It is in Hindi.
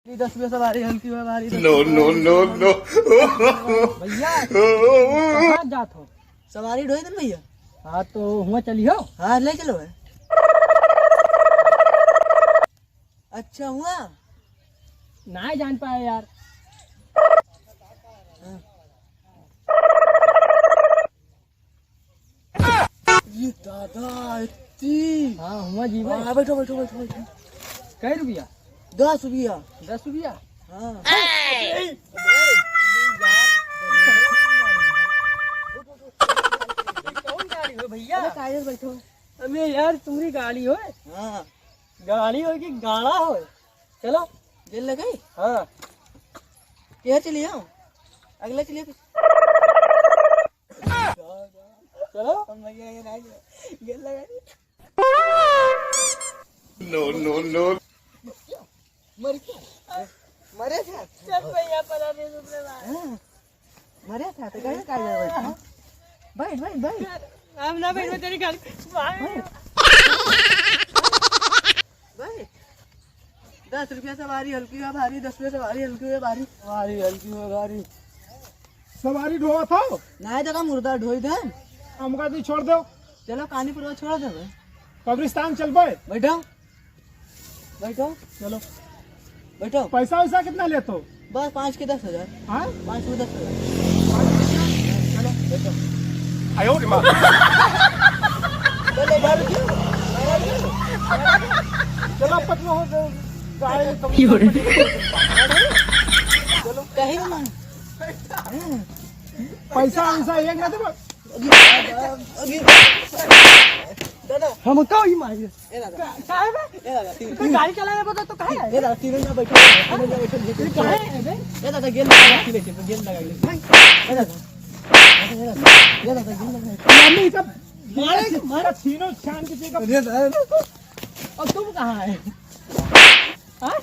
10 में सवारी हल्की में भारी। नो नो नो नो भैया कहाँ जात हो? सवारी ढोई दन भैया। हाँ तो हुआ चलियो। हाँ ले चलो है। अच्छा हुआ ना जान पाए यार। ये दादा इतनी। हाँ हुआ जी भाई। हाँ बैठो बैठो बैठो बैठो। कई रुपया? 10 रुपया। 10 रुपया। हाँ कौन गाड़ी हो भैया? अरे कायदे बैठो। अबे यार तुम्हारी गाड़ी हो? हाँ गाड़ी हो कि गाड़ा हो? चलो जेल लगाई। हाँ यहाँ चलिए आओ। अगला चलिए। चलो। जेल लगाई। नो नो नो मर क्या? मरे था। चल भैया पता नहीं तुमने हाँ, मरे था तो कैसे कायदे बैठ बैठ बैठ हम ना बैठो तेरी गाड़ी। बैठ। 10 रुपया सवारी हल्की है भारी। 10 रुपया सवारी हल्की है भारी। सवारी हल्की में गाड़ी। सवारी ढोआ था ना जगह मुर्दा ढोई दे। हमका दी छोड़ दो। चलो कानीपुर में छोड़ दे। कब्रिस्तान चल पे। बैठो बैठो चलो बैठो। पैसा वैसा कितना लेते हो? बस 5 के 10,000। हाँ 5 में 10,000। चलो बैठो। चलो पटना हो गए। चलो कहीं ना पैसा वैसा एक ना दे। दादा हम कहो ही मारिए। ए दादा काहे बे? ए दादा तीन कोई गाड़ी चलाने पता तो काहे है? ए दादा तीनों में बैठो। तीनों में बैठो। काहे है बे? ए दादा गेंद लगा के बैठे। गेंद लगा ले। ए दादा ये दादा गेंद लगा। मम्मी सब मारे तीनों छान के ये दादा और तुम कहाँ है? हाँ?